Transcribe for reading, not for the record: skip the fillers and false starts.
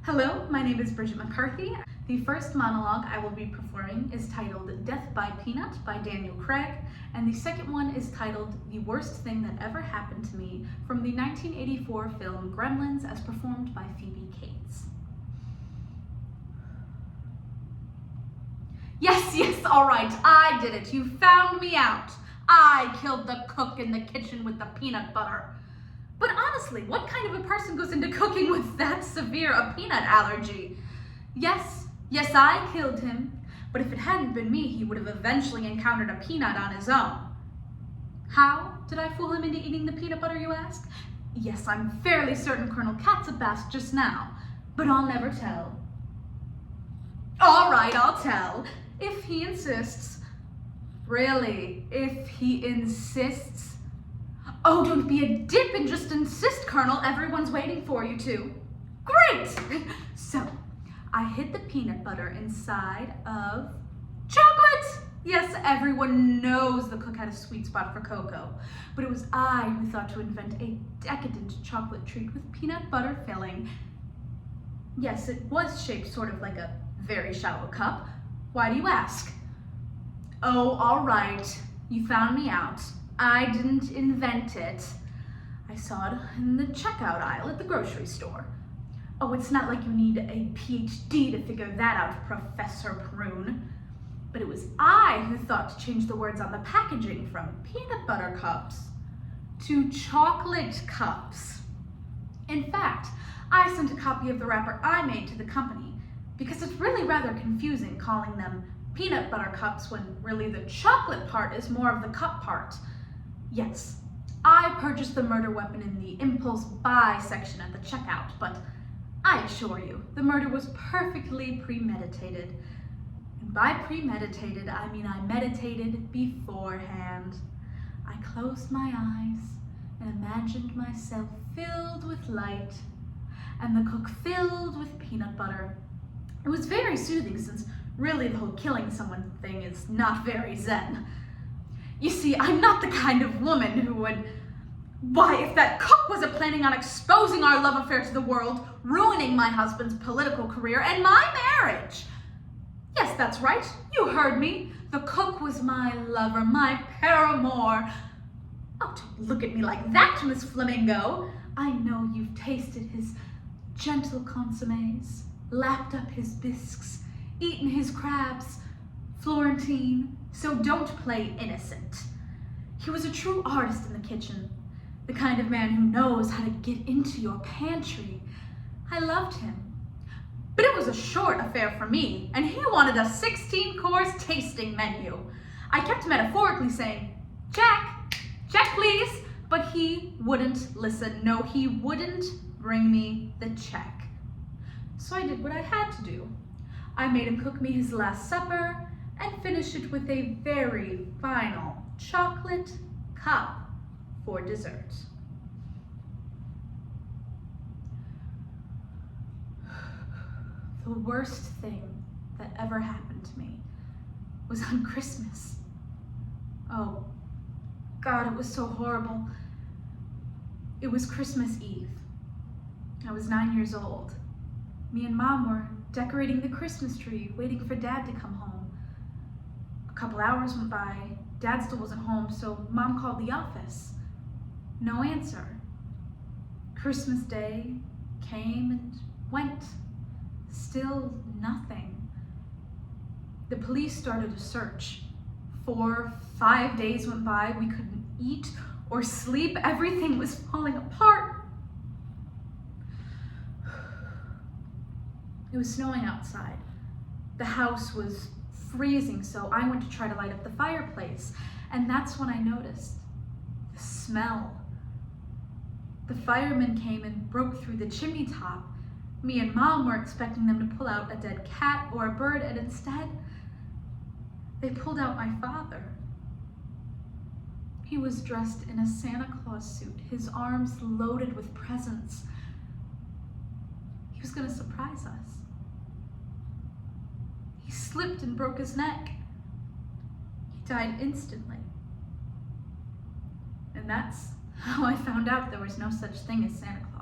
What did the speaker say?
Hello, my name is Bridget McCarthy. The first monologue I will be performing is titled Death by Peanut by Daniel Craig, and the second one is titled The Worst Thing That Ever Happened to Me from the 1984 film Gremlins as performed by Phoebe Cates. Yes, all right, I did it. You found me out. I killed the cook in the kitchen with the peanut butter. But honestly, what kind of a person goes into cooking with that severe a peanut allergy? Yes, I killed him, but if it hadn't been me, he would have eventually encountered a peanut on his own. How did I fool him into eating the peanut butter, you ask? Yes, I'm fairly certain Colonel Katsup asked just now, but I'll never tell. All right, I'll tell, if he insists. Really, if he insists? Oh, don't be a dip and just insist, Colonel. Everyone's waiting for you to. Great! So, I hid the peanut butter inside of chocolate! Yes, everyone knows the cook had a sweet spot for cocoa, but it was I who thought to invent a decadent chocolate treat with peanut butter filling. Yes, it was shaped sort of like a very shallow cup. Why do you ask? Oh, all right. You found me out. I didn't invent it. I saw it in the checkout aisle at the grocery store. Oh, it's not like you need a PhD to figure that out, Professor Prune. But it was I who thought to change the words on the packaging from peanut butter cups to chocolate cups. In fact, I sent a copy of the wrapper I made to the company because it's really rather confusing calling them peanut butter cups when really the chocolate part is more of the cup part. Yes, I purchased the murder weapon in the impulse buy section at the checkout, but I assure you, the murder was perfectly premeditated. And by premeditated, I mean I meditated beforehand. I closed my eyes and imagined myself filled with light and the cook filled with peanut butter. It was very soothing since really the whole killing someone thing is not very zen. You see, I'm not the kind of woman who would, why, if that cook wasn't planning on exposing our love affair to the world, ruining my husband's political career and my marriage. Yes, that's right, you heard me. The cook was my lover, my paramour. Oh, don't look at me like that, Miss Flamingo. I know you've tasted his gentle consommes, lapped up his bisques, eaten his crabs, Florentine, so don't play innocent. He was a true artist in the kitchen, the kind of man who knows how to get into your pantry. I loved him. But it was a short affair for me, and he wanted a 16-course tasting menu. I kept metaphorically saying, check please, but he wouldn't listen. No, he wouldn't bring me the check. So I did what I had to do. I made him cook me his last supper and finish it with a very final chocolate cup for dessert. The worst thing that ever happened to me was on Christmas. Oh, God, it was so horrible. It was Christmas Eve. I was 9 years old. Me and Mom were decorating the Christmas tree, waiting for Dad to come home. A couple hours went by, Dad still wasn't home, so Mom called the office. No answer. Christmas Day came and went. Still nothing. The police started a search. 4, 5 days went by, we couldn't eat or sleep, everything was falling apart. It was snowing outside. The house was freezing, so I went to try to light up the fireplace, and that's when I noticed the smell. The firemen came and broke through the chimney top. Me and Mom were expecting them to pull out a dead cat or a bird, and instead, they pulled out my father. He was dressed in a Santa Claus suit, his arms loaded with presents. He was going to surprise us. He slipped and broke his neck. He died instantly. And that's how I found out there was no such thing as Santa Claus.